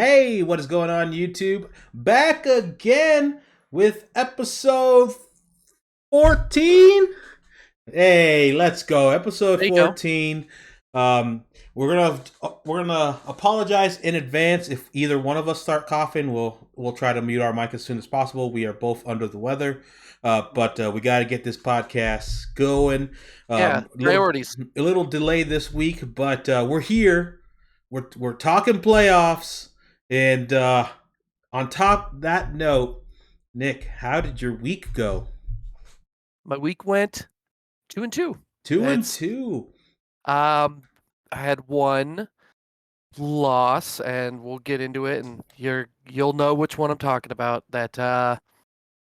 Hey, what is going on, YouTube? Back again with episode 14. Hey, let's go. Episode There you go. 14. Um, we're gonna apologize in advance if either one of us start coughing. We'll try to mute our mic as soon as possible. We are both under the weather, but we got to get this podcast going. Yeah, Um, a little priorities. a little delay this week, but we're here. We're talking playoffs, and on top that note, Nick, how did your week go? My week went 2-2. Two and It's two. I had one loss, and we'll get into it, and you'll know which one I'm talking about. That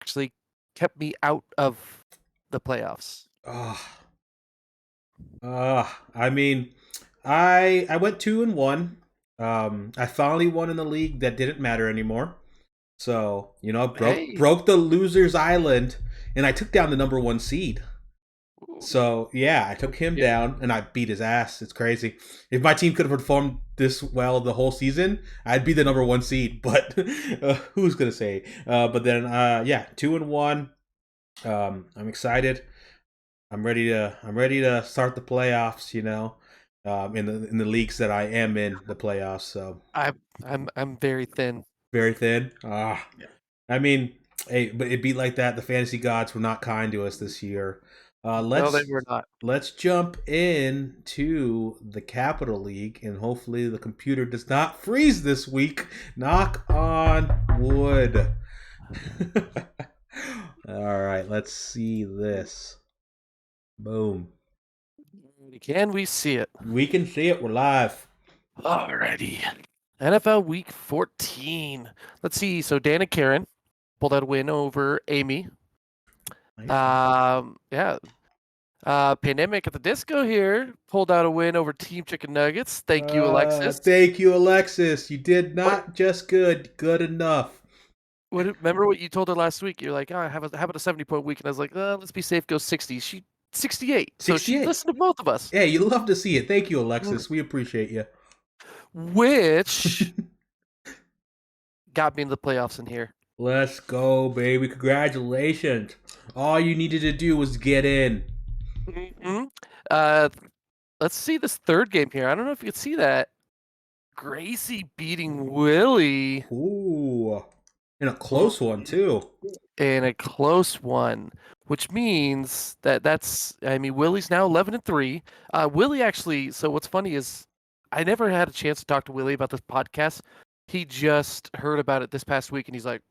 actually kept me out of the playoffs. Ah, I mean, I went 2-1. I finally won in the league that didn't matter anymore. So broke Hey, broke the losers island, and I took down the number one seed. ooh, So yeah, I took him yeah, down and I beat his ass. It's crazy. If my team could have performed this well the whole season, I'd be the number one seed. But who's gonna say? But then yeah, 2-1. I'm excited. I'm ready to start the playoffs. In the leagues that I am in the playoffs. So I'm very thin. very thin. Yeah. I mean, hey, but it be like that. The fantasy gods were not kind to us this year. No, they Let's were not. let's jump in to the Capital League, and hopefully the computer does not freeze this week. Knock on wood. All right, let's see this. Boom. Can we see it? We can see it. We're live. Alrighty. NFL Week 14. Let's see. So Dan and Karen pulled out a win over Amy. Nice. Yeah. Pandemic at the Disco here pulled out a win over Team Chicken Nuggets. Thank you, Alexis. Thank you, Alexis. You did What? not just good enough. Remember what you told her last week? You're like, oh, how about a 70-point week? And I was like, let's be safe, go 60. She 68. So she 68. listened to both of us. Yeah, you love to see it. Thank you, Mm. Alexis. We appreciate you. Which got me into the playoffs in here. Let's go, baby. Congratulations. All you needed to do was get in. hmm Uh, let's see this third game here. I don't know if you can see that. Gracie beating Willie Ooh. And a close one, too. in a close one, which means Willie's now 11-3. Willie actually, so what's funny is I never had a chance to talk to Willie about this podcast. He just heard about it this past week and he's like,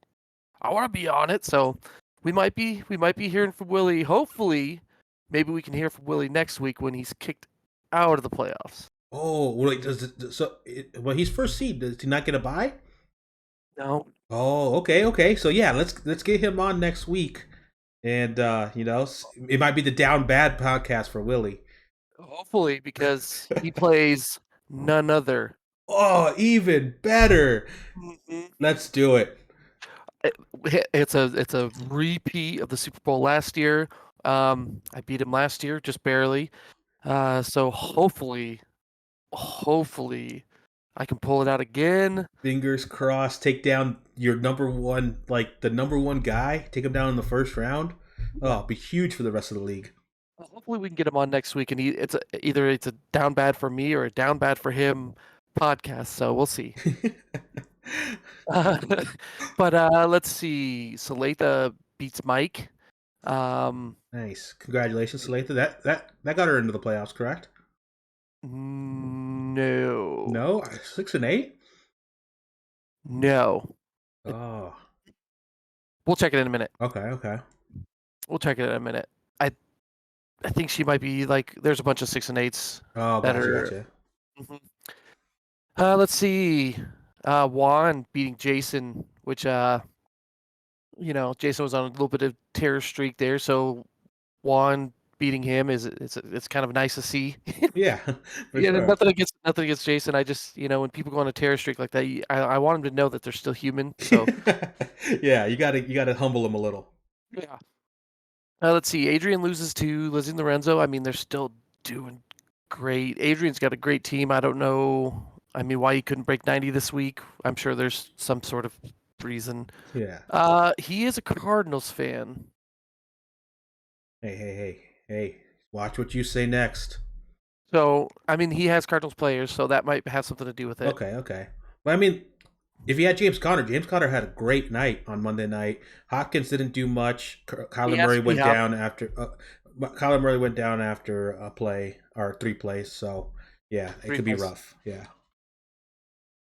I want to be on it. So we might be hearing from Willie. Hopefully, maybe we can hear from Willie next week when he's kicked out of the playoffs. Oh, wait, well, he's first seed. Does he not get a bye? No, Oh, okay. So yeah, let's get him on next week. And it might be the down bad podcast for Willie. hopefully because he plays none other. Oh, even better. Mhm. Let's do it. It's a repeat of the Super Bowl last year. I beat him last year, just barely. So hopefully, I can pull it out again. Fingers crossed. Take down your number one, like the number one guy. Take him down in the first round. Oh, it'd be huge for the rest of the league. Hopefully, we can get him on next week, and either it's a down bad for me or a down bad for him podcast. So we'll see. But let's see. Saletha beats Mike. Um, Nice. Congratulations, Saletha. That got her into the playoffs, correct? no, No, 6-8. no. Oh, We'll check it in a minute. okay. We'll check it in a minute. I I think she might be like there's a bunch of 6 and 8s Oh, that gotcha, are. gotcha. Mhm. Let's see. Juan beating Jason, which Jason was on a little bit of terror streak there, so Juan beating him it's kind of nice to see. Yeah, for Yeah, sure. nothing against Jason. I just when people go on a terror streak like that, I want them to know that they're still human. So Yeah, you gotta humble him a little. yeah. Let's see. Adrian loses to Lizzie and Lorenzo. I mean, they're still doing great. Adrian's got a great team. I don't know. I mean, why he couldn't break 90 this week? I'm sure there's some sort of reason. Yeah. He is a Cardinals fan. Hey. Watch what you say next. So, I mean, he has Cardinals players, so that might have something to do with it. Okay. But I mean, if you had James Conner had a great night on Monday night. Hopkins didn't do much. He Kyler has Murray to be went helped. down after. Kyler Murray went down after a play or 3 plays. So yeah, it Three could be plays. rough. Yeah.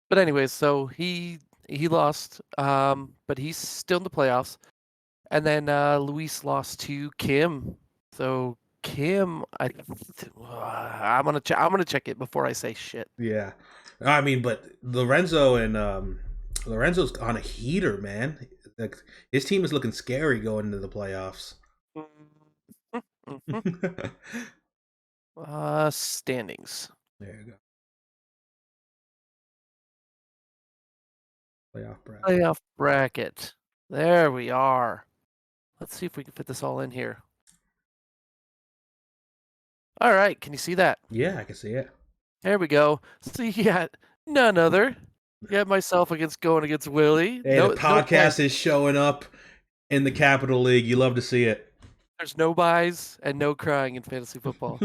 But anyways, so he lost, but he's still in the playoffs. And then Luis lost to Kim. So Kim, I'm gonna check it before I say shit. Yeah. I mean, but Lorenzo's on a heater, man. Like his team is looking scary going into the playoffs. Mhm. Standings. There you go. Playoff bracket. Playoff bracket. There we are. Let's see if we can fit this all in here. All right, can you see that? Yeah, I can see it. There we go. So you got none other. You got myself going against Willie. Hey, the No buys. podcast is showing up in the Capital League. You love to see it. There's no buys and no crying in fantasy football.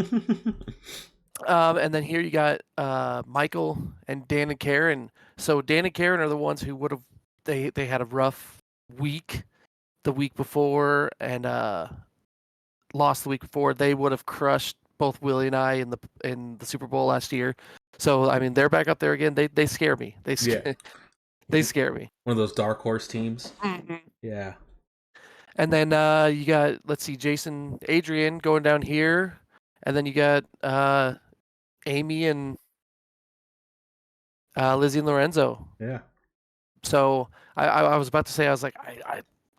And then here you got Michael and Dan and Karen. So Dan and Karen are the ones who would have they had a rough week the week before and lost the week before. They would have crushed both Willie and I in the Super Bowl last year. So I mean they're back up there again. They scare me. Yeah. They scare me. One of those dark horse teams. Mhm. Yeah. And then you got let's see, Jason, Adrian going down here, and then you got Amy and Lizzie and Lorenzo. Yeah. So I was about to say I was like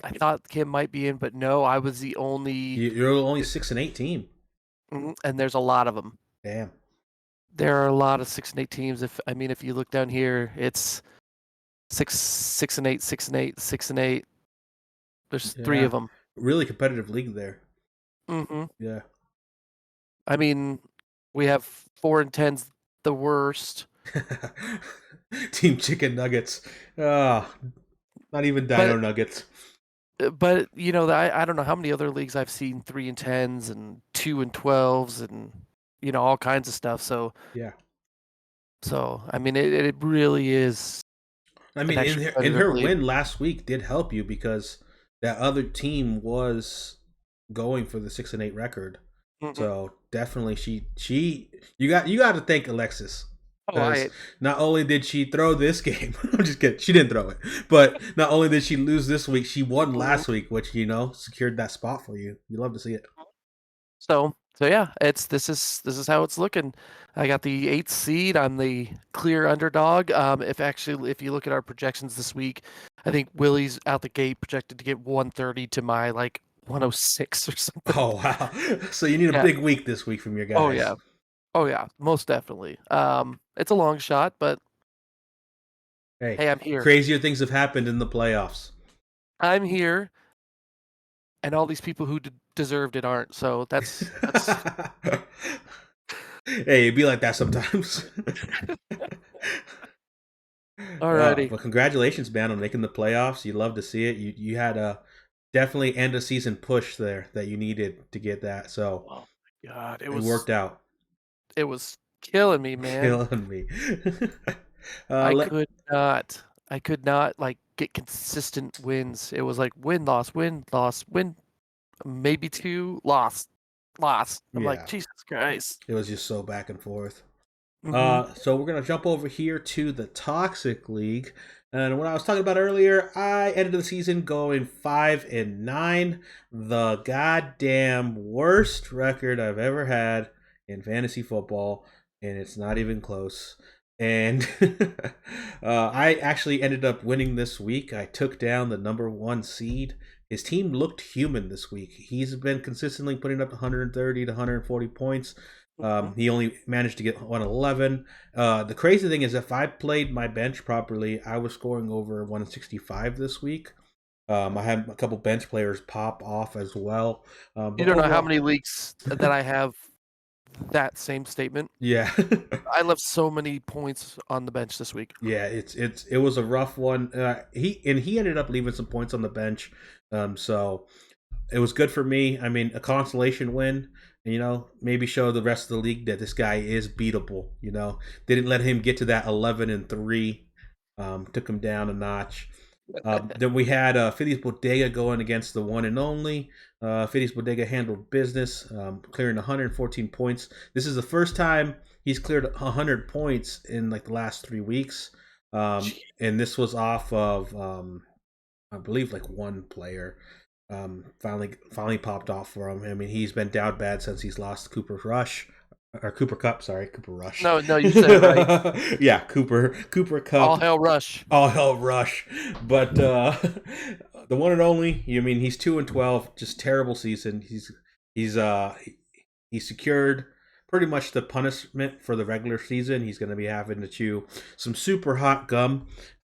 I thought Kim might be in, but no, I was the only. You're only 6-8 team. And there's a lot of them. Damn. There are a lot of 6-8 teams. If you look down here, it's 6-8, 6-8, 6-8. There's three Yeah. of them. Really competitive league there. Mm-hmm. Yeah. I mean, we have 4-10's the worst. Team Chicken Nuggets. Oh, not even Dino Nuggets. But you know, I don't know how many other leagues I've seen 3-10s and 2-12s and you know all kinds of stuff. So yeah. So I mean, it really is. I mean, in her win last week did help you because that other team was going for the 6-8 record. Mm-hmm. So definitely, you got to thank Alexis. Not only did she throw this game, I'm just kidding. She didn't throw it, but not only did she lose this week, she won last week, which secured that spot for you. You love to see it. So yeah, this is how it's looking. I got the 8th seed. I'm the clear underdog. If you look at our projections this week, I think Willie's out the gate projected to get 130 to my like 106 or something. Oh wow! So you need a big week this week from your guys. Oh yeah, most definitely. It's a long shot, but hey, I'm here. Crazier things have happened in the playoffs. I'm here, and all these people who deserved it aren't. So that's... Hey, it'd be like that sometimes. Alrighty. But congratulations, man, on making the playoffs. You love to see it. You had a definitely end of season push there that you needed to get that. So, oh my God, it worked out. It was killing me, man. Killing me. I could not like get consistent wins. It was like win, loss, win, loss, win, maybe 2, loss. I'm like, Jesus Christ. It was just so back and forth. Mm-hmm. So we're gonna jump over here to the Toxic League, and what I was talking about earlier, I ended the season going 5-9, the goddamn worst record I've ever had in fantasy football, and it's not even close. And I actually ended up winning this week. I took down the number 1 seed. His team looked human this week. He's been consistently putting up 130 to 140 points. He only managed to get 111. The crazy thing is, if I played my bench properly, I was scoring over 165 this week. I had a couple bench players pop off as well. You don't know how many leagues that I have that same statement. Yeah. I left so many points on the bench this week. Yeah, it was a rough one. He ended up leaving some points on the bench, so it was good for me. I mean, a consolation win. Maybe show the rest of the league that this guy is beatable. Didn't let him get to that 11-3. Took him down a notch. Then we had Fiddy's Bodega going against the one and only. Fiddy's Bodega handled business, clearing 114 points. This is the first time he's cleared 100 points in like the last 3 weeks. And this was off of, I believe, like one player. Finally popped off for him. I mean, he's been down bad since he's lost Cooper Rush. Or Cooper Cup, sorry, Cooper Rush. No, you said it right. Yeah, Cooper Cup. All hell Rush. All hell Rush. But the one and only, I mean, he's 2-12, just terrible season. He's secured pretty much the punishment for the regular season. He's going to be having to chew some super hot gum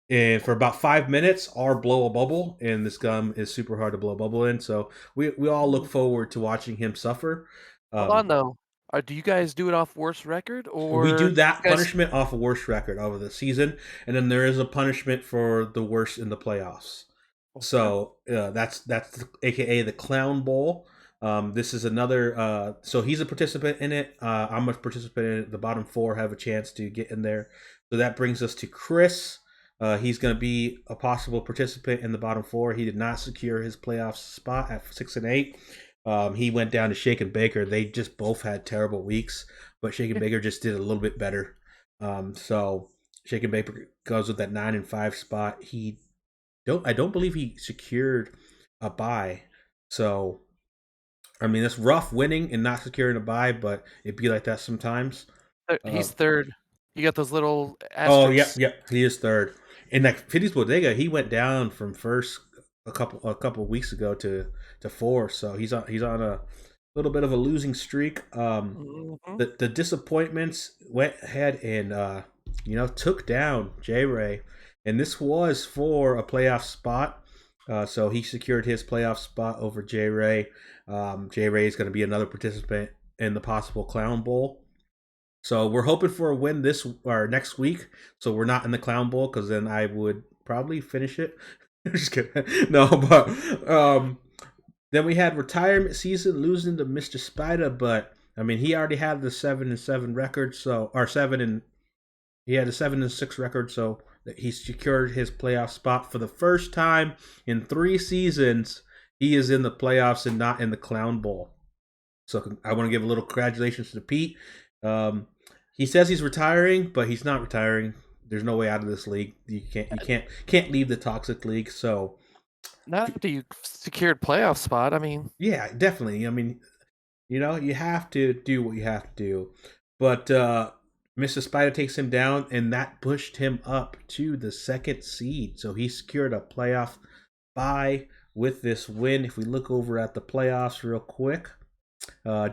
and for about 5 minutes or blow a bubble, and this gum is super hard to blow a bubble in. So we all look forward to watching him suffer. Hold on though. Do you guys do it off worst record, or we do that punishment off a worst record over the season, and then there is a punishment for the worst in the playoffs. Okay. So that's AKA the Clown Bowl. This is another. So he's a participant in it. I'm a participant in it. The bottom four have a chance to get in there. So that brings us to Chris. He's going to be a possible participant in the bottom four. He did not secure his playoff spot at 6-8. He went down to Shake and Baker. They just both had terrible weeks, but Shake and Baker just did a little bit better. So Shake and Baker goes with that 9-5 spot. I don't believe he secured a bye. So, I mean, it's rough winning and not securing a bye, but it'd be like that sometimes. He's third. You got those little asterisks. Oh, yep. He is third. And like Fiddy's Bodega, he went down from first a couple weeks ago to 4, so he's on a little bit of a losing streak. The disappointments went ahead and took down J Ray, and this was for a playoff spot. So he secured his playoff spot over J Ray. J Ray is going to be another participant in the possible Clown Bowl. So we're hoping for a win this or next week. So we're not in the Clown Bowl, because then I would probably finish it. Just kidding. No, but then we had retirement season losing to Mr. Spider, but I mean he already had the 7-7 record, he had a 7-6 record, so he secured his playoff spot for the first time in 3 seasons. He is in the playoffs and not in the Clown Bowl. So I want to give a little congratulations to Pete. He says he's retiring, but he's not retiring. There's no way out of this league. You can't leave the toxic league. So not after you secured playoff spot. I mean, yeah, definitely. I mean, you have to do what you have to do. But Mr. Spider takes him down, and that pushed him up to the 2nd seed. So he secured a playoff bye with this win. If we look over at the playoffs real quick,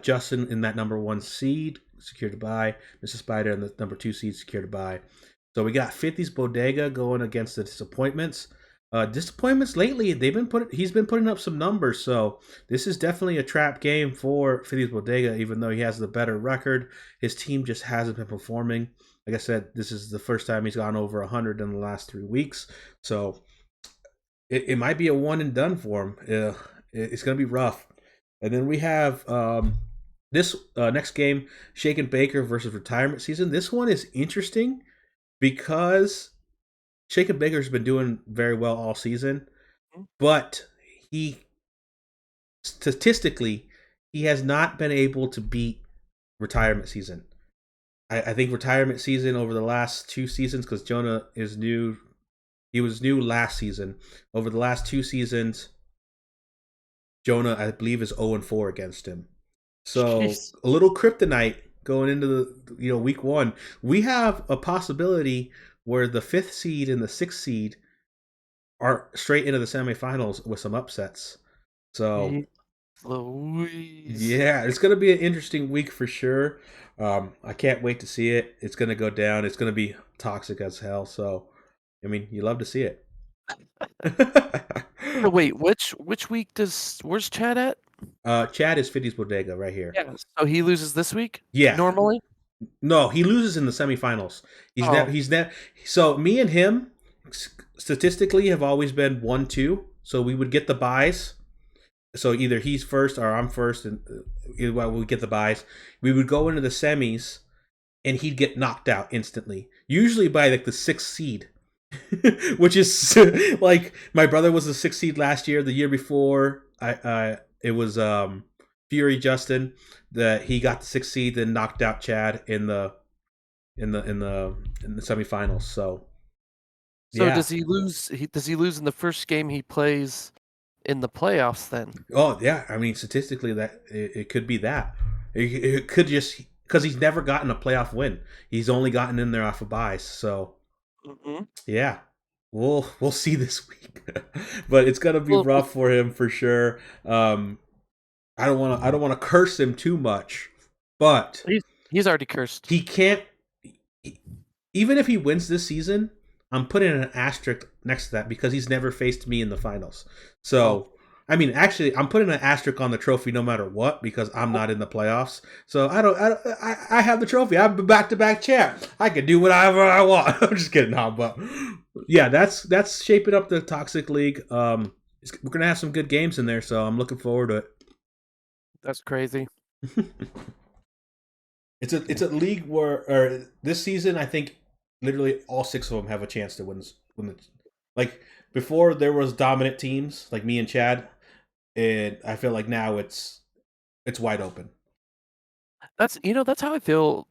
Justin in that number 1 seed secured a bye. Mr. Spider in the number 2 seed secured a bye. So we got 50's Bodega going against the disappointments. Disappointments lately, he's been putting up some numbers, so this is definitely a trap game for 50's Bodega, even though he has the better record. His team just hasn't been performing. Like I said, this is the first time he's gone over 100 in the last 3 weeks, so it might be a one and done for him. It's going to be rough. And then we have this next game, Shake and Baker versus Retirement Season. This one is interesting because Shake and Baker's been doing very well all season, but statistically, he has not been able to beat Retirement Season. I think Retirement Season over the last 2 seasons, because Jonah is new. He was new last season. Over the last 2 seasons, Jonah, I believe, is 0-4 against him. So jeez. A little kryptonite going into the week 1. We have a possibility where the 5th seed and the 6th seed are straight into the semifinals with some upsets. So Louise. Yeah, it's going to be an interesting week for sure. I can't wait to see it. It's going to go down. It's going to be toxic as hell. So, I mean, you love to see it. Wait, which week where's Chad at? Chad is 50's Bodega right here. Yeah. So he loses this week Yeah. normally. No, he loses in the semifinals. He's never. Oh, He's never. So me and him, statistically, have always been 1-2. So we would get the buys. So either he's first or I'm first, and either way we get the buys. We would go into the semis, and he'd get knocked out instantly. Usually by like the sixth seed, which is like my brother was the sixth seed last year. The year before, it was Fury Justin that he got the sixth seed, then knocked out Chad in the semifinals. So so yeah. does he lose? Does he lose in the first game he plays in the playoffs? Then. Oh yeah. I mean, statistically, that it could be that. It could just because he's never gotten a playoff win. He's only gotten in there off of buys. So Mm-hmm. yeah, we'll see this week, but it's gonna be Well, rough for him for sure. I don't want to curse him too much, but he's already cursed. he can't. Even if he wins this season, I'm putting an asterisk next to that because he's never faced me in the finals. So, I mean, actually, I'm putting an asterisk on the trophy no matter what because I'm not in the playoffs. So I have the trophy. I'm a back-to-back champ. I can do whatever I want. I'm just kidding, but yeah, that's shaping up the Toxic League. We're gonna have some good games in there, so I'm looking forward to it. That's crazy. It's a league where or this season I think literally all six of them have a chance to win the like before there was dominant teams like me and Chad, and I feel like now it's wide open. That's how I feel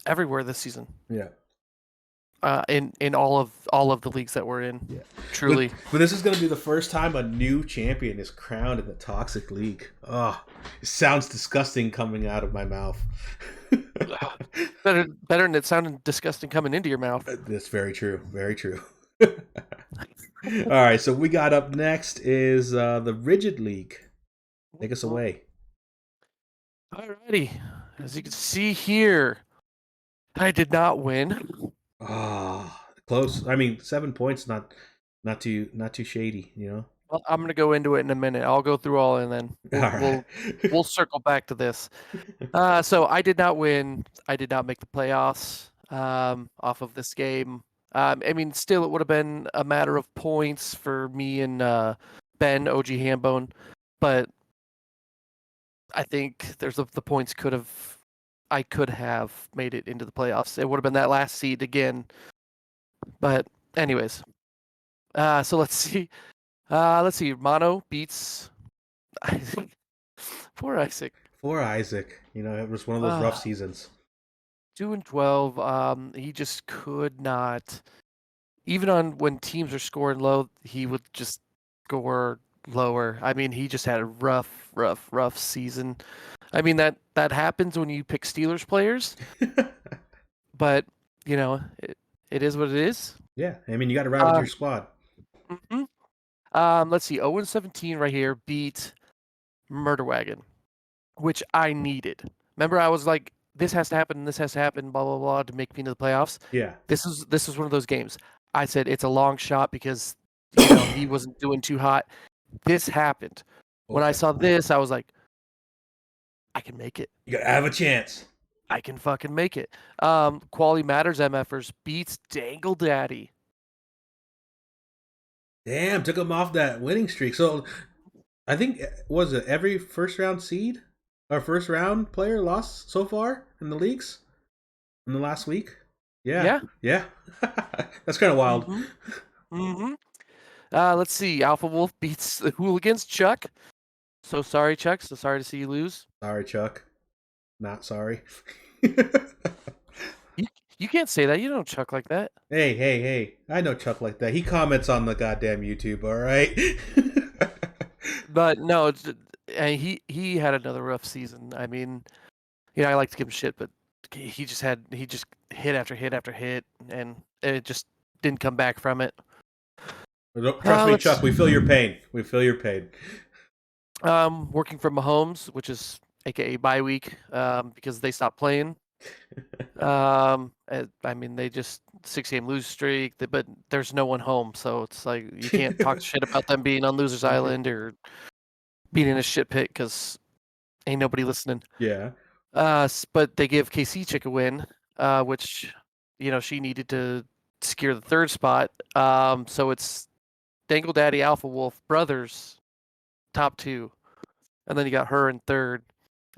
everywhere this season. Yeah. In all of the leagues that we're in. Yeah. Truly. But this is going to be the first time a new champion is crowned in the Toxic League. Oh, it sounds disgusting coming out of my mouth. better than it sounded disgusting coming into your mouth. That's very true. Very true. All right, so we got up next is the Rigid League. Take us away. Alrighty. As you can see here, I did not win. Ah, close. I mean, 7 points, not too shady, you know. Well, I'm gonna go into it in a minute. I'll go through all and then All right. we'll circle back to this. So I did not win. I did not make the playoffs off of this game. I mean, still, it would have been a matter of points for me and Ben OG Hambone, but I think there's the points I could have made it into the playoffs. It would have been that last seed again. But anyways, so let's see. Let's see. Mono beats Isaac. Poor Isaac. For Isaac, you know, it was one of those rough seasons. 2-12. He just could not. Even on when teams are scoring low, he would just score lower. I mean, he just had a rough season. I mean that happens when you pick Steelers players, but you know it is what it is. Yeah, I mean, you got to round your squad. Mm-hmm. Let's see. 0-17 right here beat Murder Wagon, which I needed. Remember, I was like, this has to happen, this has to happen, blah blah blah, to make me into the playoffs. Yeah. This is one of those games. I said it's a long shot because you know he wasn't doing too hot. This happened. When I saw this, I was like, I can make it. You got to have a chance. I can fucking make it. Quality Matters MFers beats Dangle Daddy. Damn, took him off that winning streak. So I think was it every first round seed or first round player lost so far in the leagues in the last week. Yeah. That's kind of wild. Mm-hmm. Let's see. Alpha Wolf beats the Hooligans. Chuck. So sorry, Chuck. So sorry to see you lose. Sorry, Chuck. Not sorry. You can't say that. You don't Chuck like that. Hey. I know Chuck like that. He comments on the goddamn YouTube, all right? But no, he had another rough season. I mean, you know, I like to give him shit, but he just hit after hit after hit, and it just didn't come back from it. Trust me, Chuck. We feel your pain. Working from Mahomes, which is AKA bye week, because they stopped playing. I mean, they just 6-game lose streak, but there's no one home, so it's like you can't talk shit about them being on Losers Island or being in a shit pit because ain't nobody listening. Yeah. But they give KC Chick a win, which she needed to secure the third spot. So it's Dangle Daddy Alpha Wolf Brothers top two, and then you got her in third.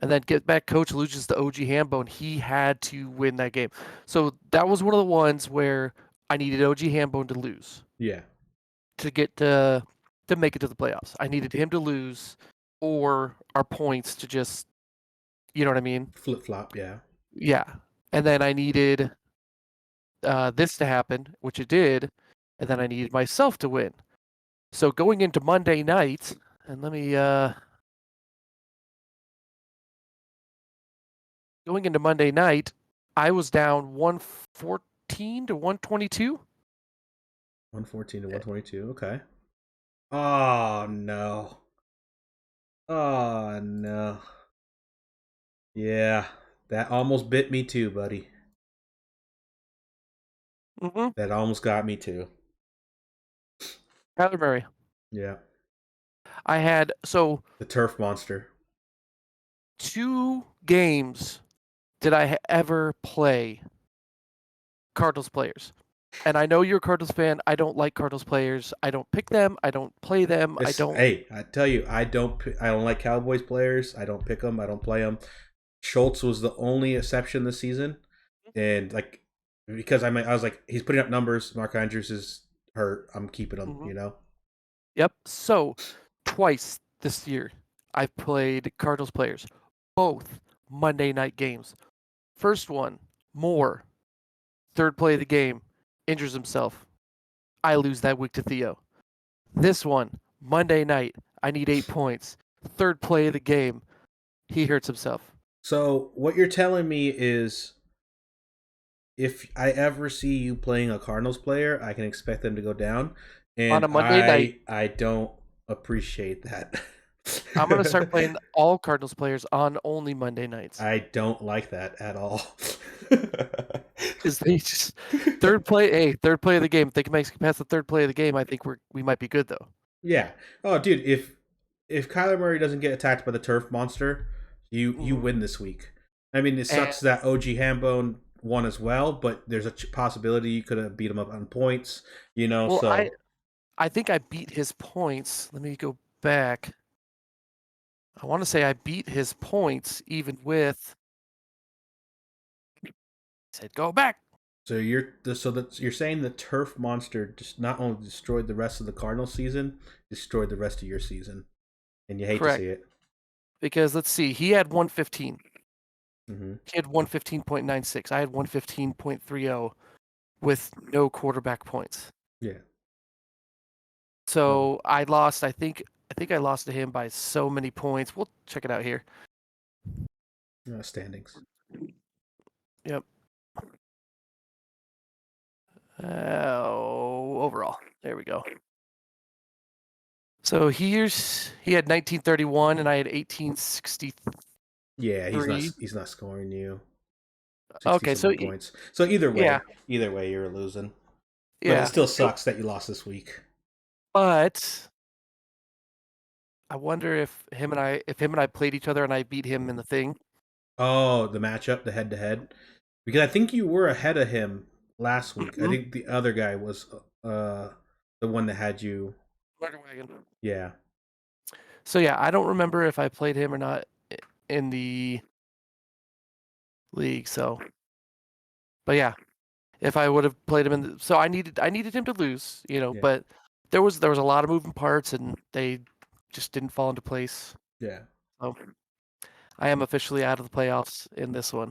And then Get Back Coach loses to OG Hambone. He had to win that game. So that was one of the ones where I needed OG Hambone to lose Yeah. to get to make it to the playoffs. I needed him to lose or our points to just, you know what I mean? Flip flop. Yeah. Yeah. And then I needed this to happen, which it did, and then I needed myself to win. So going into Monday night, and let me going into Monday night, I was down 114 to 122. 114 to 122. Okay. Oh no. Oh no. Yeah. That almost bit me too, buddy. Mm-hmm. That almost got me too. Kyler Murray. Yeah. I had The turf monster. 2 games did I ever play Cardinals players. And I know you're a Cardinals fan. I don't like Cardinals players. I don't pick them. I don't play them. I don't. Hey, I tell you, I don't like Cowboys players. I don't pick them. I don't play them. Schultz was the only exception this season, and like because I was like, he's putting up numbers. Mark Andrews is hurt. I'm keeping him. Mm-hmm. Yep. So twice this year, I've played Cardinals players, both Monday night games. First one, Moore, third play of the game, injures himself. I lose that week to Theo. This one, Monday night, I need 8 points. Third play of the game, he hurts himself. So what you're telling me is, if I ever see you playing a Cardinals player, I can expect them to go down, and On a Monday night, I don't appreciate that. I'm going to start playing all Cardinals players on only Monday nights. I don't like that at all. Because they just third play of the game. If they can make it past the third play of the game, I think we might be good though. Yeah. Oh, dude, if Kyler Murray doesn't get attacked by the turf monster, you win this week. I mean, it sucks that OG Hambone won as well, but there's a possibility you could have beat him up on points. Well, so I think I beat his points. Let me go back. I want to say I beat his points even with. Said go back. So you're saying the turf monster just not only destroyed the rest of the Cardinals season, destroyed the rest of your season, and you hate Correct. to see it. Because let's see, he had 115. Mm-hmm. He had 115.96. I had 115.30 with no quarterback points. Yeah. So I lost. I think I lost to him by so many points. We'll check it out here. Standings. Yep. Overall, there we go. So he had 1931 and I had 1860. Yeah, he's not scoring you. Okay, so points. So either way, yeah. You're losing. Yeah, but it still sucks that you lost this week. But I wonder if him and I played each other and I beat him in the thing. Oh, the matchup, the head-to-head, because I think you were ahead of him last week. Mm-hmm. I think the other guy was the one that had you. Wagon. Yeah. So yeah, I don't remember if I played him or not in the league. So, but yeah, if I would have played him so I needed him to lose, but there was a lot of moving parts and they just didn't fall into place. Yeah. So I am officially out of the playoffs in this one.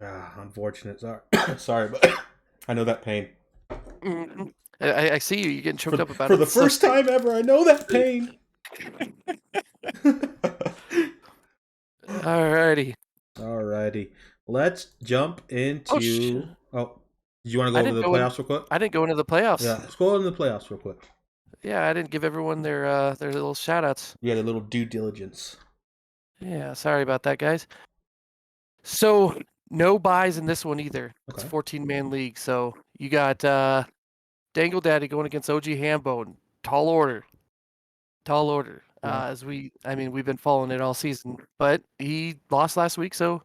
Unfortunate. Sorry, but I know that pain. Mm-hmm. I see you. You're getting choked up about it. For the first time ever, I know that pain. Alrighty. Let's jump into. Do you want to go into the playoffs real quick? I didn't go into the playoffs. Yeah, let's go into the playoffs real quick. Yeah, I didn't give everyone their little shout outs. Yeah, their little due diligence. Yeah, sorry about that, guys. So no buys in this one either. Okay. It's 14-man league. So you got Dangle Daddy going against OG Hambone. Tall order. Yeah. We've been following it all season, but he lost last week, so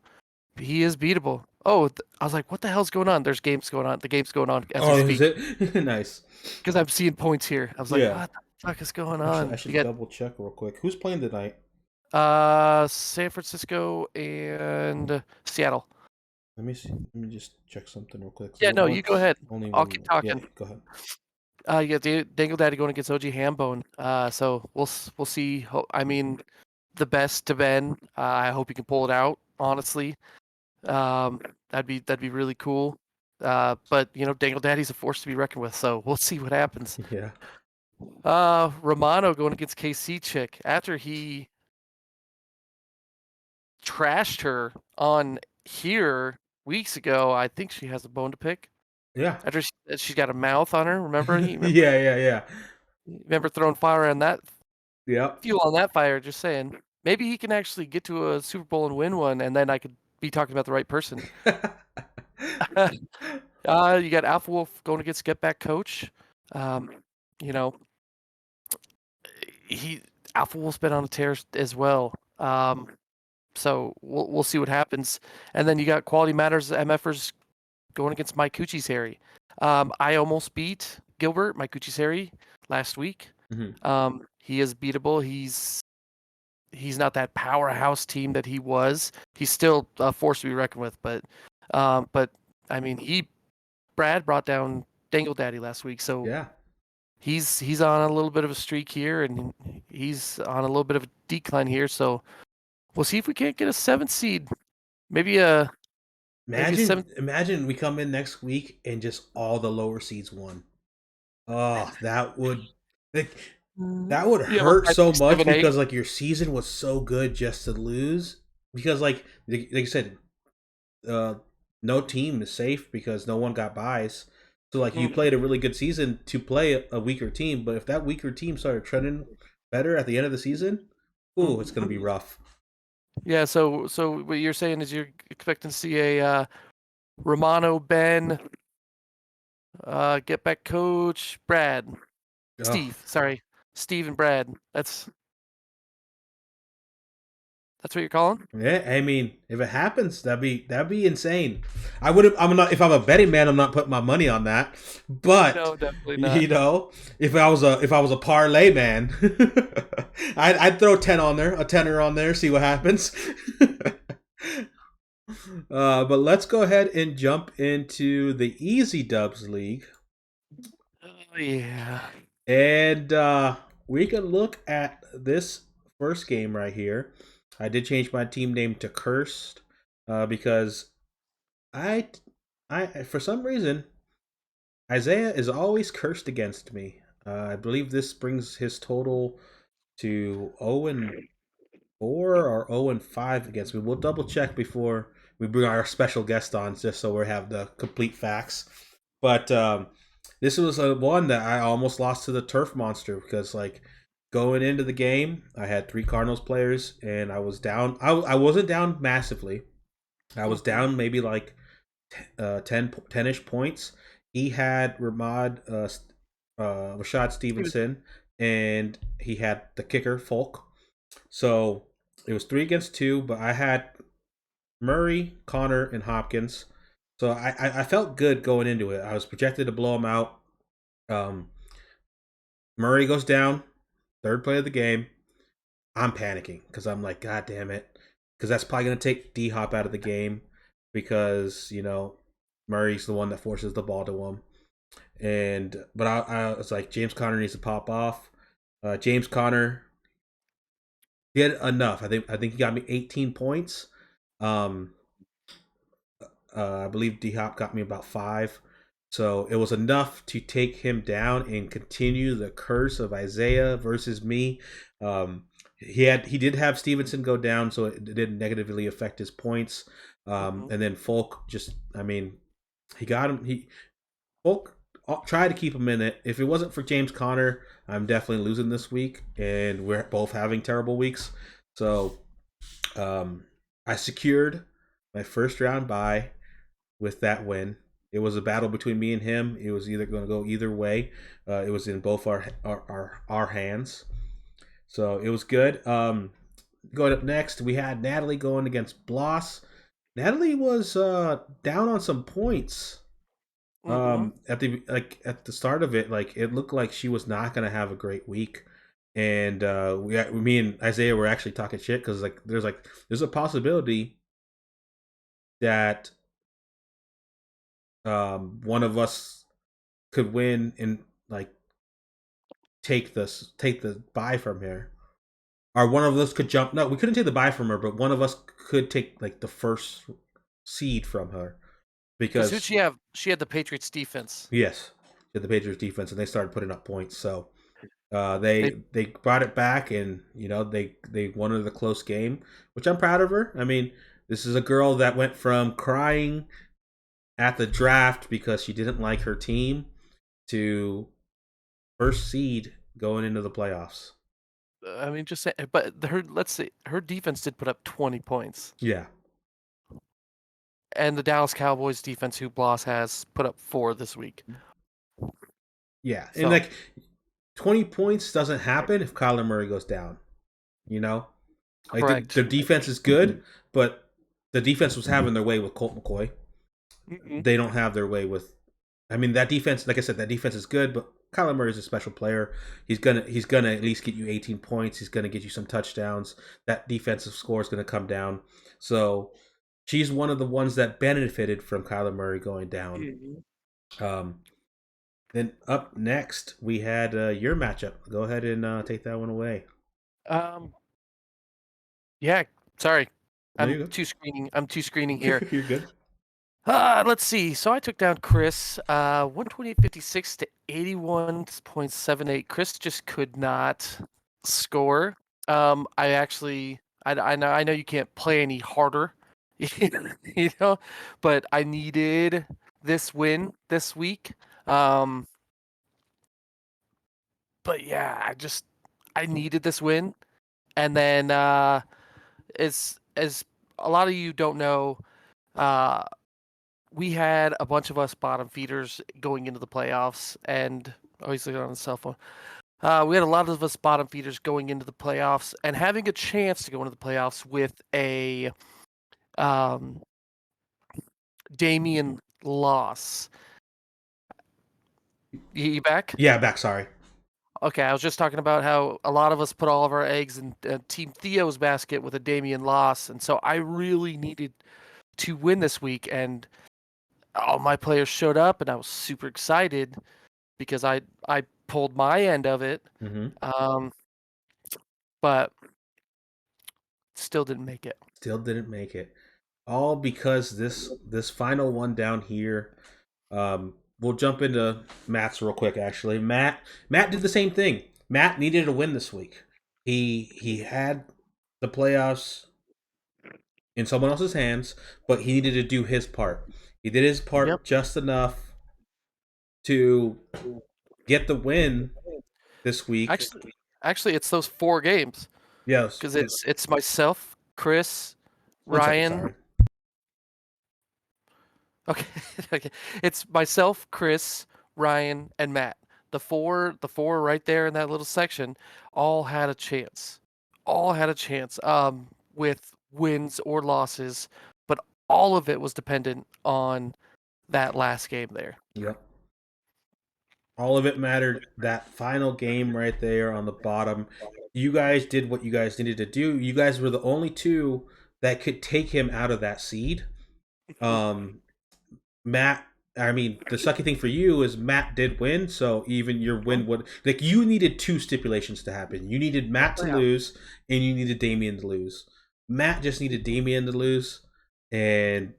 he is beatable. Oh, I was like, what the hell's going on? There's games going on. The game's going on as we Oh, is speak it? Nice. because I'm seeing points here. I was like, Yeah. what the fuck is going Actually, I on? You should got double check real quick. Who's playing tonight? San Francisco and Seattle. Let me see. Let me just check something real quick. Yeah, no, you go ahead. Only I'll 1 minute. keep Yeah, talking. go ahead. You got Dangle Daddy going against OG Hambone. So we'll see. I mean, the best to Ben. I hope he can pull it out. Honestly, that'd be really cool. But Dangle Daddy's a force to be reckoned with. So we'll see what happens. Yeah. Romano going against KC Chick after he trashed her on here weeks ago. I think she has a bone to pick. Yeah. After she's got a mouth on her. Remember? Yeah. Remember throwing fire on that Yep. fuel on that fire. Just saying. Maybe he can actually get to a Super Bowl and win one, and then I could be talking about the right person. You got Alpha Wolf going against Get Back Coach. Um, you know, he Alpha Wolf's been on a tear as well. So we'll see what happens. And then you got Quality Matters MFers going against Mike Cucci's Harry. I almost beat Gilbert, Mike Cucci's Harry, last week. He is beatable. He's not that powerhouse team that he was. He's still a force to be reckoned with. But I mean, Brad brought down Dangle Daddy last week, so Yeah. he's on a little bit of a streak here, and he's on a little bit of a decline here. So we'll see if we can't get a 7th seed. Maybe a Imagine we come in next week and just all the lower seeds won. Oh, that would hurt so much because like your season was so good just to lose. Because like you said, no team is safe because no one got buys. So like you played a really good season to play a weaker team, but if that weaker team started trending better at the end of the season, ooh, it's gonna be rough. Yeah, so what you're saying is you're expecting to see a Romano, Ben, Get Back Coach, Brad, Steve. Sorry, Steve and Brad. That's what you're calling? Yeah, I mean, if it happens, that'd be insane. I'm not. If I'm a betting man, I'm not putting my money on that. But no, definitely not. if I was a parlay man, I'd throw a tenner on there, see what happens. But let's go ahead and jump into the Easy Dubs League. Oh, yeah. And we can look at this first game right here. I did change my team name to Cursed because I for some reason Isaiah is always cursed against me. I believe this brings his total to 0-4 or 0-5 against me. We'll double check before we bring our special guest on, just so we have the complete facts. But this was one that I almost lost to the Turf Monster because like going into the game, I had 3 Cardinals players and I was down. I wasn't down massively. I was down maybe like 10-ish points. He had Rashad Stevenson, and he had the kicker Folk. So it was 3-2, but I had Murray, Connor, and Hopkins. So I felt good going into it. I was projected to blow him out. Murray goes down, 3rd play of the game. I'm panicking because I'm like, God damn it. Because that's probably going to take D-Hop out of the game because, Murray's the one that forces the ball to him. But I was like, James Conner needs to pop off. James Conner did enough. I think he got me 18 points. I believe D-Hop got me about 5. So it was enough to take him down and continue the curse of Isaiah versus me. He did have Stevenson go down, so it didn't negatively affect his points. And then Folk he got him. Folk tried to keep him in it. If it wasn't for James Conner, I'm definitely losing this week, and we're both having terrible weeks. So I secured my first round bye with that win. It was a battle between me and him. It was either going to go either way. It was in both our hands. So it was good. Going up next, we had Natalie going against Bloss. Natalie was down on some points. Hmm. At the start of it, like it looked like she was not gonna have a great week. And me and Isaiah were actually talking shit because there's a possibility that one of us could win and like take the buy from her, or one of us could jump. No, we couldn't take the buy from her, but one of us could take like the first seed from her Because who'd because she have? She had the Patriots defense. yes, the Patriots defense, and they started putting up points. So They they brought it back, and you know they won it a close game, which I'm proud of her. I mean, this is a girl that went from crying at the draft because she didn't like her team to first seed going into the playoffs. I mean, just say, but her. Let's see, her defense did put up 20 points, Yeah, and the Dallas Cowboys defense, who Bloss has, put up 4 this week. yeah, and So like 20 points doesn't happen if Kyler Murray goes down. You know, like correct. their defense is good, but the defense was having their way with Colt McCoy. Hmm. They don't have their way with. I mean, that defense, like I said, that defense is good, but Kyler Murray is a special player. He's gonna at least get you 18 points. He's gonna get you some touchdowns. That defensive score is gonna come down. So she's one of the ones that benefited from Kyler Murray going down. Hmm. Um, then up next we had your matchup. Go ahead and take that one away. Um. Yeah. Sorry, No, you're I'm two screening here. good. You're good. Let's see. So I took down Chris, 128.56 to 81.78. Chris just could not score. I actually, I know you can't play any harder, you know, but I needed this win this week. Um, but yeah, I needed this win. And then, as a lot of you don't know, uh, we had a bunch of us bottom feeders going into the playoffs, and he's looking on his cell phone. We had a lot of us bottom feeders going into the playoffs and having a chance to go into the playoffs with a um, Damian loss. You back? Yeah, back. Sorry. Okay, I was just talking about how a lot of us put all of our eggs in Team Theo's basket with a Damian loss, and so I really needed to win this week, and all my players showed up, and I was super excited because I pulled my end of it, Mm-hmm. um, but still didn't make it. Still didn't make it. All because this final one down here. We'll jump into Matt's real quick. Actually, Matt did the same thing. Matt needed a win this week. He had the playoffs in someone else's hands, but he needed to do his part. He did his Yep. part just enough to get the win this week. Actually, it's those 4 games Yes. because it's myself, Chris, One second. Ryan. Sorry. Okay, okay. It's myself, Chris, Ryan, and Matt. The four right there in that little section, all had a chance. All had a chance. With wins or losses, but all of it was dependent on that last game there. Yep. All of it mattered. That final game right there on the bottom. You guys did what you guys needed to do. You guys were the only two that could take him out of that seed. Um, Matt, I mean, the sucky thing for you is Matt did win, so even your win would like you needed two stipulations to happen. You needed Matt to Yeah. lose, and you needed Damien to lose. Matt just needed Damien to lose, and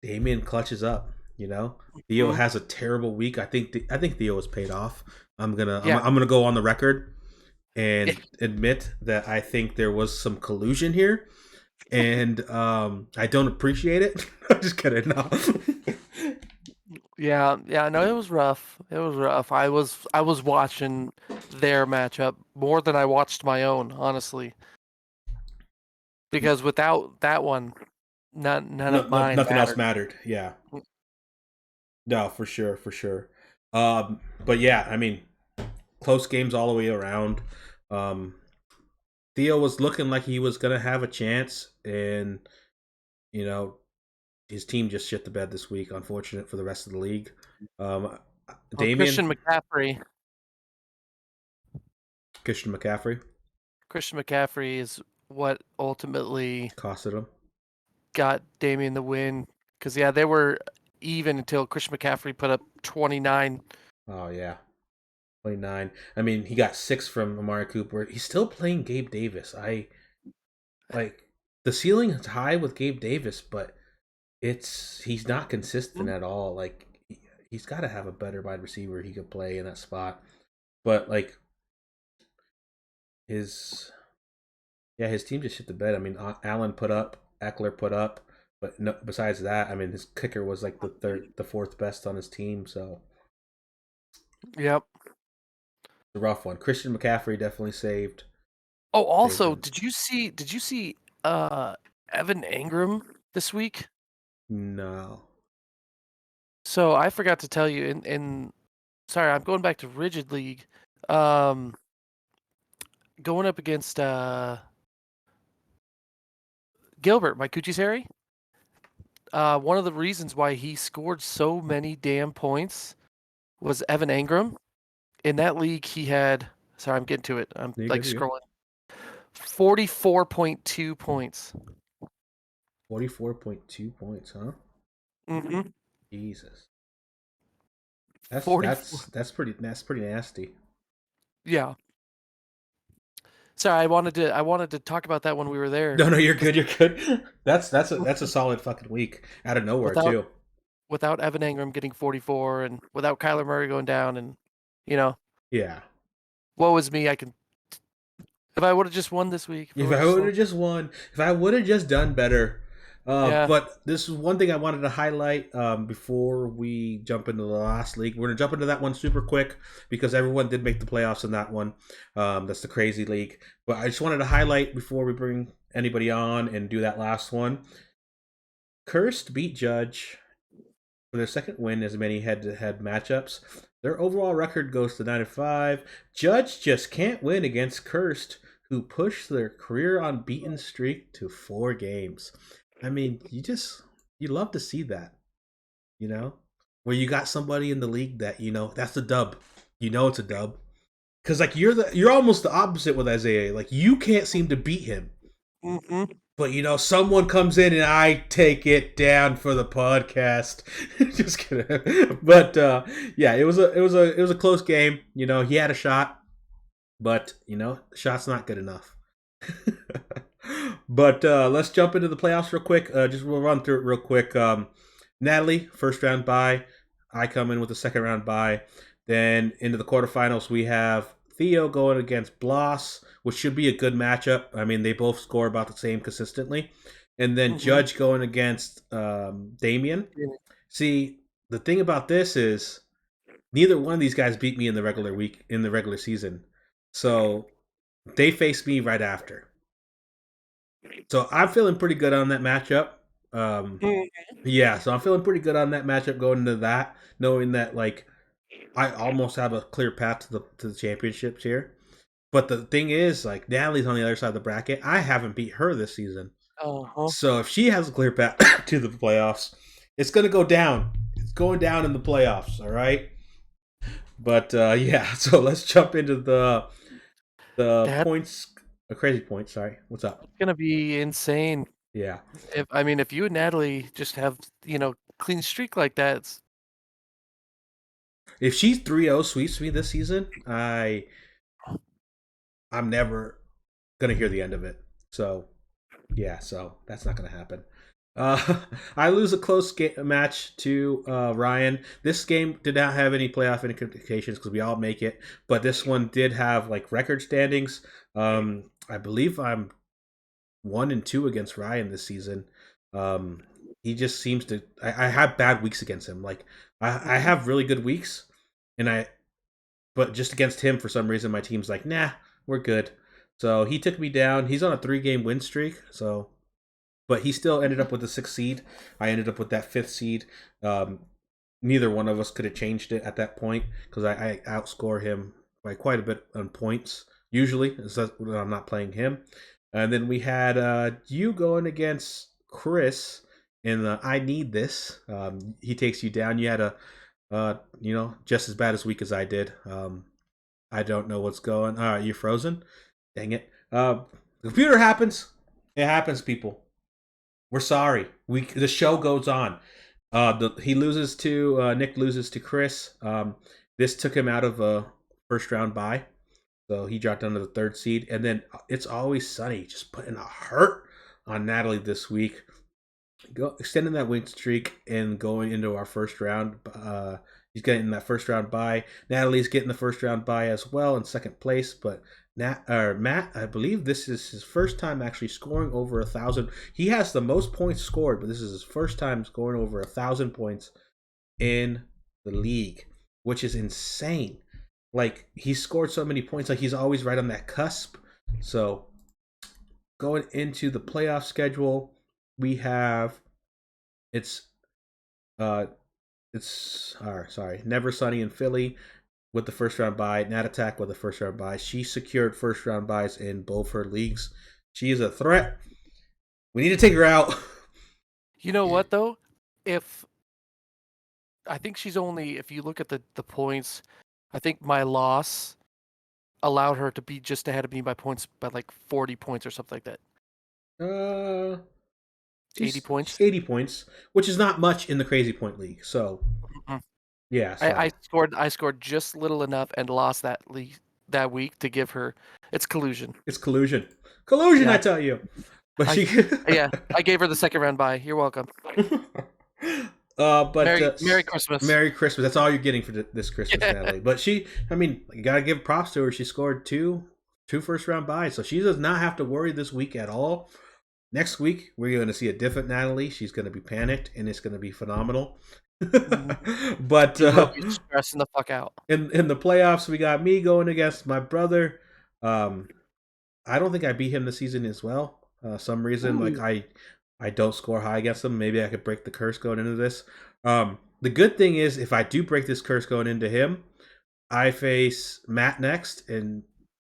Damien clutches up. You know, Theo Mhm. has a terrible week. I think Theo was paid off. Yeah. I'm gonna go on the record and admit that I think there was some collusion here, and I don't appreciate it. I'm just kidding. No. Yeah, yeah, no, it was rough. It was rough. I was watching their matchup more than I watched my own, honestly. Because without that one, none of mine Nothing else mattered. mattered. Yeah, no, for sure, for sure. But yeah, I mean, close games all the way around. Um, Theo was looking like he was gonna have a chance, and you know his team just shit the bed this week. Unfortunate for the rest of the league. Um, Well, Christian Damian, McCaffrey. Christian McCaffrey Christian McCaffrey is what ultimately costed him. got Damian the win. Because yeah, they were even until Christian McCaffrey put up 29. Oh yeah, 29. I mean, he got 6 from Amari Cooper. He's still playing Gabe Davis. I like the ceiling is high with Gabe Davis, but he's not consistent at all. Like he's got to have a better wide receiver he could play in that spot. But like his his team just shit the bed. I mean, Allen put up, Eckler put up, but no, besides that, I mean, his kicker was like the fourth best on his team. So Yep. it's a rough one. Christian McCaffrey definitely saved. Oh, also, him. did you see Evan Engram this week? No. So I forgot to tell you in sorry, I'm going back to Rigid League. Going up against Gilbert, my Kuchisari. One of the reasons why he scored so many damn points was Evan Engram. In that league, he had. Sorry, I'm getting to it. I'm You're like good, you're good. scrolling. 44.2 points. 44.2 points, huh? Mm-hmm. Jesus. That's 44. that's pretty nasty. Yeah. Sorry, I wanted to talk about that when we were there. No, you're good, you're good. That's a solid fucking week out of nowhere Without too. without Evan Engram getting 44 and without Kyler Murray going down and Yeah. what was me? I can if I would have just won this week. If I would have just won, if I would have just done better. Yeah. But this is one thing I wanted to highlight before we jump into the last league. We're going to jump into that one super quick because everyone did make the playoffs in that one. That's the crazy league. But I just wanted to highlight before we bring anybody on and do that last one. Cursed beat Judge for their second win as many head-to-head matchups. Their overall record goes to 9-5. Judge just can't win against Cursed, who pushed their career unbeaten streak to 4 games. I mean, you love to see that, where you got somebody in the league that that's a dub. It's a dub, because like you're almost the opposite with Isaiah. Like you can't seem to beat him, but someone comes in and I take it down for the podcast. Just kidding, but yeah, it was a close game. He had a shot, but shot's not good enough. But let's jump into the playoffs real quick. We'll run through it real quick. Natalie, first round bye. I come in with a second round bye. Then into the quarterfinals, we have Theo going against Bloss, which should be a good matchup. I mean, they both score about the same consistently. And then Judge going against Damien. See, the thing about this is neither one of these guys beat me in the regular season. So they face me right after. So I'm feeling pretty good on that matchup. Yeah, so I'm feeling pretty good on that matchup going into that, knowing that like I almost have a clear path to the championships here. But the thing is, like Natalie's on the other side of the bracket. I haven't beat her this season, so if she has a clear path to the playoffs, it's gonna go down. It's going down in the playoffs. All right. But yeah, so let's jump into the points. Crazy point. Sorry, what's up? It's gonna be insane. Yeah. If you and Natalie just have clean streak like that, if she's 3-0 sweeps me this season, I'm never gonna hear the end of it. So yeah, so that's not gonna happen. I lose a close match to Ryan. This game did not have any playoff implications because we all make it, but this one did have like record standings. I believe I'm 1-2 against Ryan this season. He just seems to. I have bad weeks against him. Like I have really good weeks, but just against him for some reason my team's like, nah, we're good. So he took me down. He's on a 3-game win streak. So. But he still ended up with the 6th seed. I ended up with that 5th seed. Neither one of us could have changed it at that point because I outscore him by quite a bit on points. usually, when I'm not playing him. And then we had you going against Chris in the I Need This. He takes you down. You had just as bad as week as I did. I don't know what's going. You frozen? Dang it. The computer happens. It happens, people. We're sorry. The show goes on. He loses to Nick loses to Chris. This took him out of a first round bye, so he dropped down to the 3rd seed. And then It's Always Sunny just putting a hurt on Natalie this week, extending that win streak and going into our first round. He's getting that first round bye. Natalie's getting the first round bye as well in 2nd place, but Matt, I believe this is his first time actually scoring over 1,000. He has the most points scored, but this is his first time scoring over 1,000 points in the league, which is insane. Like, he scored so many points, like he's always right on that cusp. So going into the playoff schedule, we have Never Sunny in Philly with the first round bye, Nat Attack with the first round bye. She secured first round byes in both her leagues. She is a threat. We need to take her out. You know what though? I think she's only, if you look at the points, I think my loss allowed her to be just ahead of me by points by like 40 points or something like that. 80 points. 80 points, which is not much in the Crazy Point League. So yeah, so. I scored just little enough and lost that week to give her. It's collusion. It's collusion. Collusion, yeah. I tell you. But I gave her the 2nd round bye. You're welcome. Merry Christmas. Merry Christmas. That's all you're getting for this Christmas, Natalie. But you gotta give props to her. She scored two first round byes, so she does not have to worry this week at all. Next week, we're going to see a different Natalie. She's going to be panicked, and it's going to be phenomenal. But stressing the fuck out. In the playoffs, we got me going against my brother. I don't think I beat him this season as well. Some reason, like I don't score high against him. Maybe I could break the curse going into this. The good thing is, if I do break this curse going into him, I face Matt next, and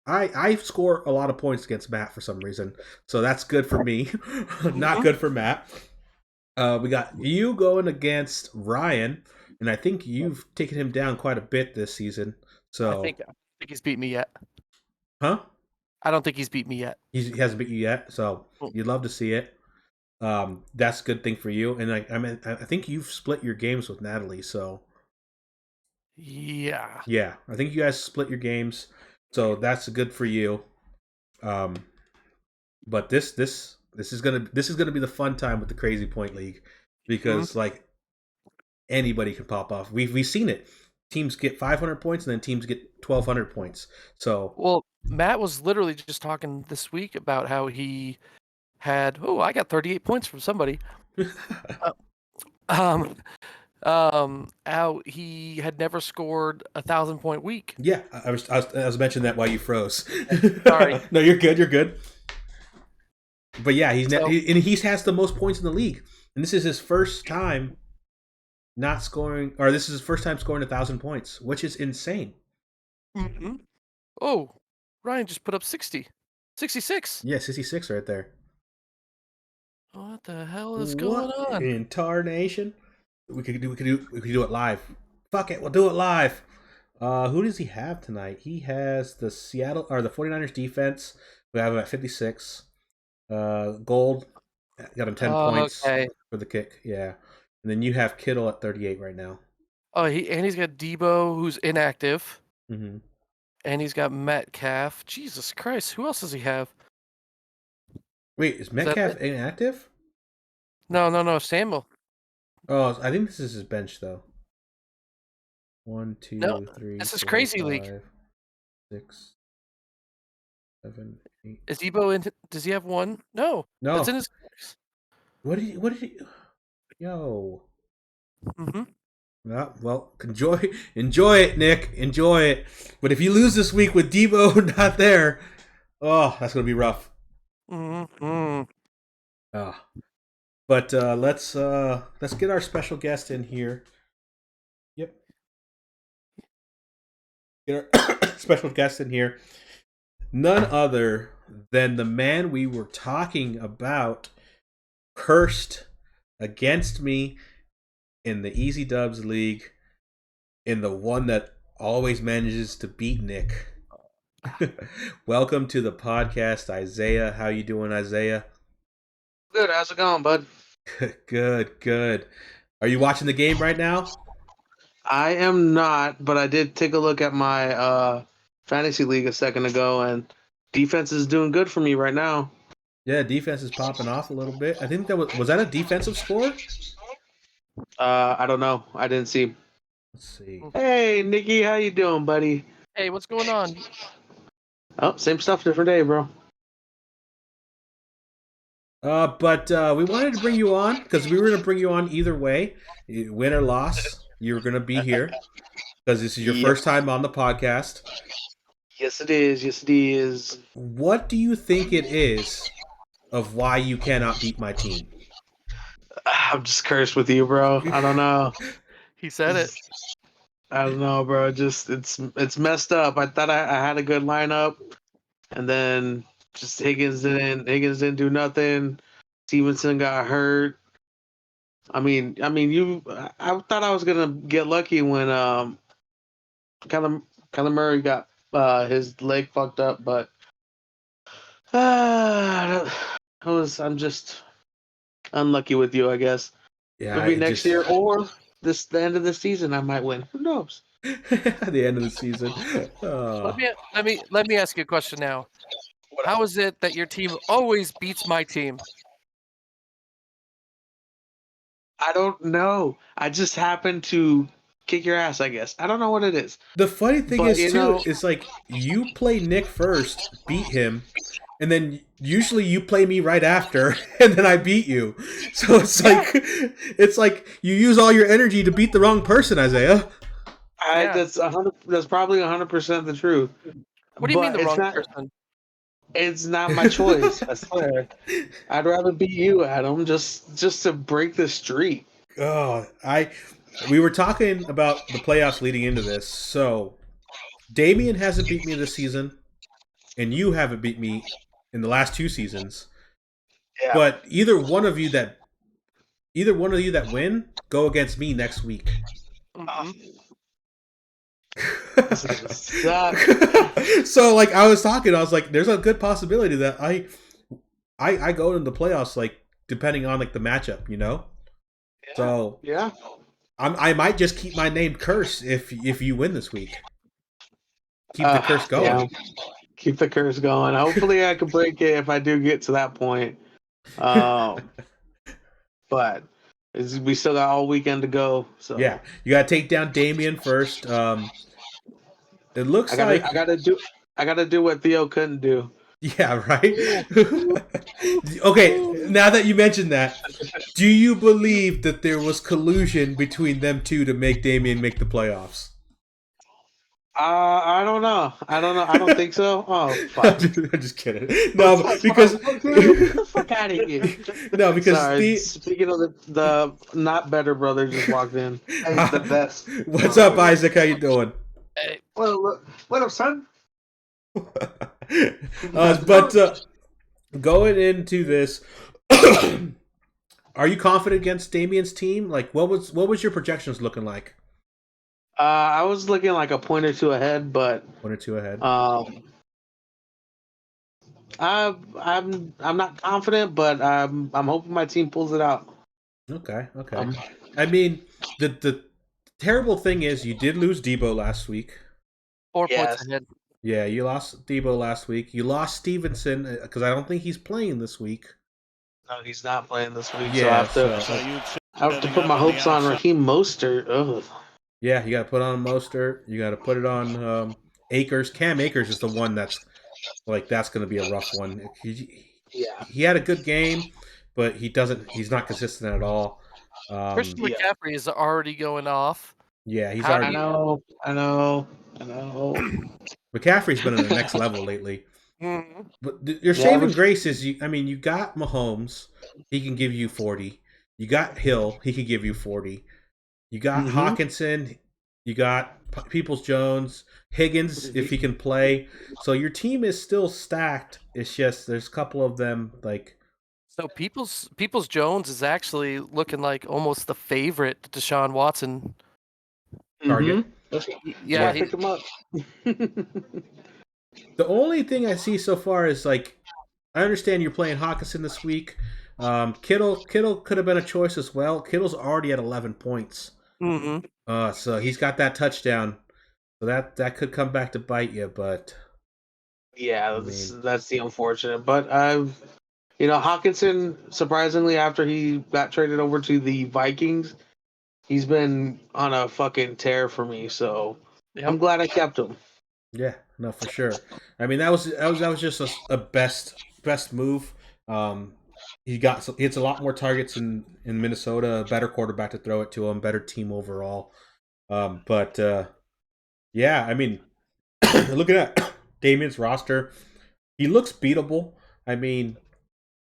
I score a lot of points against Matt for some reason, so that's good for me. Not good for Matt. We got you going against Ryan, and I think you've taken him down quite a bit this season. So I think he's beat me yet. Huh? I don't think he's beat me yet. He hasn't beat you yet, so you'd love to see it. That's a good thing for you, and I think you've split your games with Natalie, so yeah, I think you guys split your games. So that's good for you. But this is gonna be the fun time with the Crazy Point League, because like anybody can pop off. We've seen it. Teams get 500 points and then teams get 1,200 points. So Matt was literally just talking this week about how he had I got 38 points from somebody. How he had never scored 1,000-point week. Yeah, I was mentioning that while you froze. Sorry. No, you're good. But yeah, he has the most points in the league, and this is his first time not scoring, or this is his first time scoring 1,000 points, which is insane. Mm-hmm. Oh, Ryan just put up 66. Yeah, 66 right there. What the hell is going on? In tarnation. We could do it live. Fuck it, we'll do it live. Who does he have tonight? He has the 49ers defense. We have him at 56. Gold got him 10 points for the kick. Yeah, and then you have Kittle at 38 right now. Oh, he's got Debo, who's inactive. Mm-hmm. And he's got Metcalf. Jesus Christ, who else does he have? Wait, is Metcalf inactive? No, Samuel. Oh, I think this is his bench though. 1, 2, 3. This is Crazy 5, League. 6, 7, 8. Is Debo in? Does he have one? No. It's in his. What did he? Yo. Mm-hmm. Well, enjoy it, Nick. Enjoy it. But if you lose this week with Debo not there, that's gonna be rough. Mm-hmm. But let's get our special guest in here. Yep. Get our special guest in here. none other than the man we were talking about, cursed against me in the Easy Dubs League, in the one that always manages to beat Nick. Welcome to the podcast, Isaiah. How you doing, Isaiah? Good. How's it going, bud? Good, good. Are you watching the game right now? I am not, but I did take a look at my fantasy league a second ago, and defense is doing good for me right now. Yeah, defense is popping off a little bit. I think that was that a defensive score? I don't know. I didn't see. Let's see. Hey, Nikki, how you doing, buddy? Hey, what's going on? Oh, same stuff, different day, bro. But we wanted to bring you on because we were going to bring you on either way, win or loss. You're going to be here because this is your first time on the podcast. Yes, it is. Yes, it is. What do you think it is of why you cannot beat my team? I'm just cursed with you, bro. I don't know. He said it. I don't know, bro. Just it's messed up. I thought I had a good lineup, and then just Higgins didn't do nothing. Stevenson got hurt. I mean, I thought I was gonna get lucky when Kyler Murray got his leg fucked up, but I'm just unlucky with you, I guess. Yeah, Maybe next year or the end of the season I might win. Who knows? the end of the season. Let me ask you a question now. How is it that your team always beats my team? I don't know. I just happen to kick your ass, I guess. I don't know what it is. The funny thing But, is, too, is like you play Nick first, beat him, and then usually you play me right after, and then I beat you. So it's like you use all your energy to beat the wrong person, Isaiah. That's probably 100% the truth. What do you mean the wrong person? It's not my choice. I swear. I'd rather beat you, Adam, just to break the streak. We were talking about the playoffs leading into this. So Damian hasn't beat me this season, and you haven't beat me in the last two seasons. Yeah. But either one of you that win, go against me next week. Mm-hmm. So like I was like, there's a good possibility that I go into the playoffs, like depending on like the matchup, you know. Yeah. So yeah, I might just keep my name cursed if you win this week. Keep the curse going. Yeah. Keep the curse going. Hopefully, I can break it if I do get to that point. But we still got all weekend to go. So yeah, you gotta take down Damian first. It looks I gotta do what Theo couldn't do. Yeah, right? Okay, now that you mentioned that, do you believe that there was collusion between them two to make Damian make the playoffs? I don't know. I don't think so. Oh, fuck. I'm just kidding. No, because get the fuck out of here. No, because Sorry, speaking of the not better brother just walked in. He's the best. What's up, Isaac? How you doing? Hey. What up, son? But going into this, are you confident against Damian's team? Like, what was your projections looking like? I was looking like a point or two ahead, but 1 or 2 ahead. I'm not confident, but I'm hoping my team pulls it out. Okay. I mean, the terrible thing is you did lose Debo last week. 4 points ahead. Yeah, you lost Debo last week. You lost Stevenson because I don't think he's playing this week. No, he's not playing this week. Yeah, so I have to put my hopes on Raheem Mostert. Ugh. Yeah, you got to put on Mostert. You got to put it on Akers. Cam Akers is the one that's going to be a rough one. He had a good game, but he's not consistent at all. Christian McCaffrey is already going off. Yeah, he's already. I know. McCaffrey's been on the next level lately. Mm-hmm. But your saving grace is you got Mahomes. He can give you 40. You got Hill. He can give you 40. You got Hawkinson. You got Peoples-Jones, Higgins if he can play. So your team is still stacked. It's just there's a couple of them like So People's Jones is actually looking like almost the favorite to Deshaun Watson. target. Yeah, Pick him up. The only thing I see so far is like I understand you're playing Hawkinson this week. Kittle could have been a choice as well. Kittle's already at 11 points. So he's got that touchdown. So that could come back to bite you, but Yeah, that's the unfortunate. But Hawkinson, surprisingly, after he got traded over to the Vikings, he's been on a fucking tear for me. So I'm glad I kept him. yeah, no, for sure. I mean, that was just a best move. He hits a lot more targets in Minnesota. A better quarterback to throw it to him. Better team overall. But yeah, I mean, looking at Damien's roster, he looks beatable. I mean,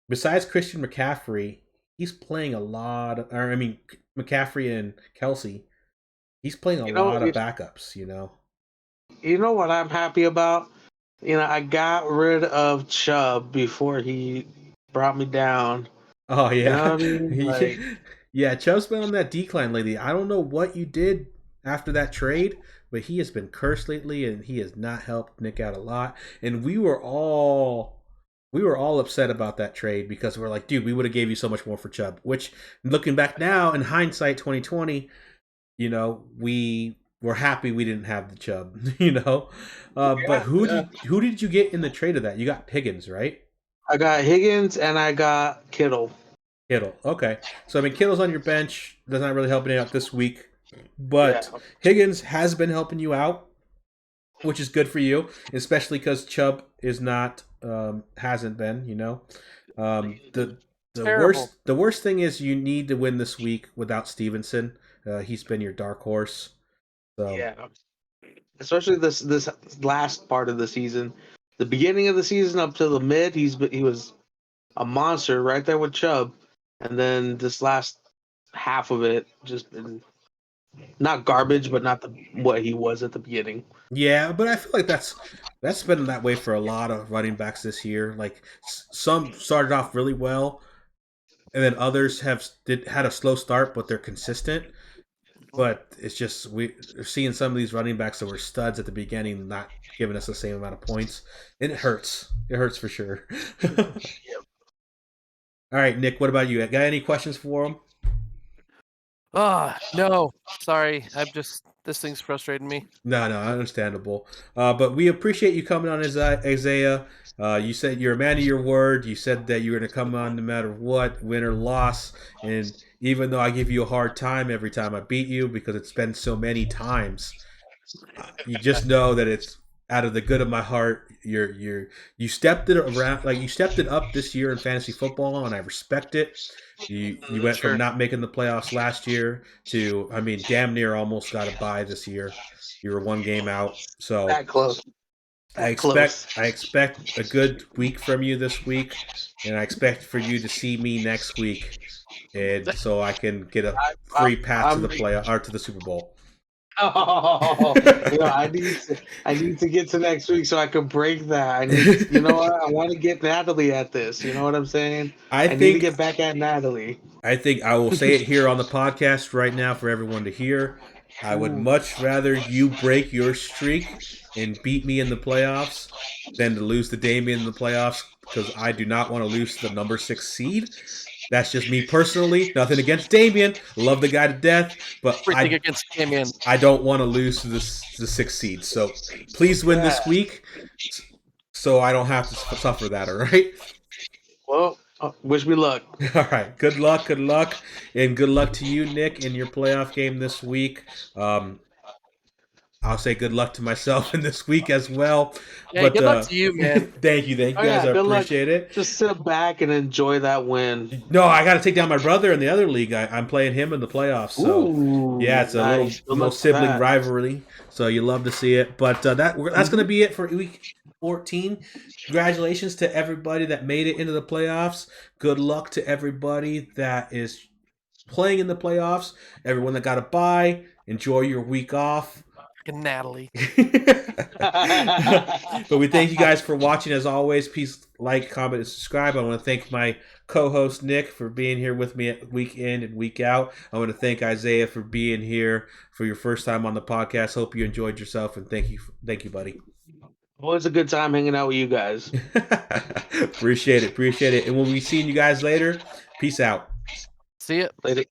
besides Christian McCaffrey, he's playing a lot of, or I mean, McCaffrey and Kelsey, he's playing a lot of backups, You know what I'm happy about? I got rid of Chubb before he brought me down. Oh, yeah. You know what I mean? Like, yeah, Chubb's been on that decline lately. I don't know what you did after that trade, but he has been cursed lately, and he has not helped Nick out a lot. And we were all upset about that trade because we're like, dude, we would have gave you so much more for Chubb. Which, looking back now in hindsight, 2020, we were happy we didn't have the Chubb. But who did you get in the trade of that? You got Higgins, right? I got Higgins and I got Kittle. Okay. So I mean, Kittle's on your bench. That's not really helping you out this week, but Higgins has been helping you out, which is good for you, especially because Chubb is not hasn't been. The worst thing is you need to win this week without Stevenson. He's been your dark horse. So yeah, especially this last part of the season, the beginning of the season up to the mid, he was a monster right there with Chubb, and then this last half of it just been not garbage, but not what he was at the beginning. Yeah, but I feel like that's been that way for a lot of running backs this year. Like some started off really well, and then others had a slow start, but they're consistent. But it's just we're seeing some of these running backs that were studs at the beginning not giving us the same amount of points, and it hurts. It hurts for sure. All right, Nick, what about you? Got any questions for him? No. Sorry. This thing's frustrating me. No, understandable. But we appreciate you coming on, Isaiah. You said you're a man of your word. You said that you were going to come on no matter what, win or loss. And even though I give you a hard time every time I beat you because it's been so many times, you just know that it's out of the good of my heart. You stepped it around, like you stepped it up this year in fantasy football, and I respect it. You went from not making the playoffs last year to, I mean, damn near almost got a bye this year. You were one game out, so that close. I expect a good week from you this week, and I expect for you to see me next week, and so I can get a free pass to the playoff or to the Super Bowl. Oh, I need to get to next week so I can break that. I want to get Natalie at this. You know what I'm saying? I need to get back at Natalie. I think I will say it here on the podcast right now for everyone to hear. I would much rather you break your streak and beat me in the playoffs than to lose to Damien in the playoffs, because I do not want to lose to the number 6 seed. That's just me personally. Nothing against Damien. Love the guy to death, but against Damien. I don't want to lose to the 6th seed. So please win this week, so I don't have to suffer that. All right. Well, wish me luck. All right. Good luck, and good luck to you, Nick, in your playoff game this week. I'll say good luck to myself in this week as well. Yeah, but good luck to you, man. Thank you guys. I appreciate it. Just sit back and enjoy that win. No, I got to take down my brother in the other league. I'm playing him in the playoffs. So yeah, it's a little sibling rivalry. So you love to see it. But that's going to be it for week 14. Congratulations to everybody that made it into the playoffs. Good luck to everybody that is playing in the playoffs. Everyone that got a bye, enjoy your week off. Fucking Natalie. But we thank you guys for watching. As always, please like, comment, and subscribe. I want to thank my co-host Nick for being here with me week in and week out. I want to thank Isaiah for being here for your first time on the podcast. Hope you enjoyed yourself, and thank you, buddy. Always a good time hanging out with you guys. Appreciate it. And we'll be seeing you guys later. Peace out. See ya. Later.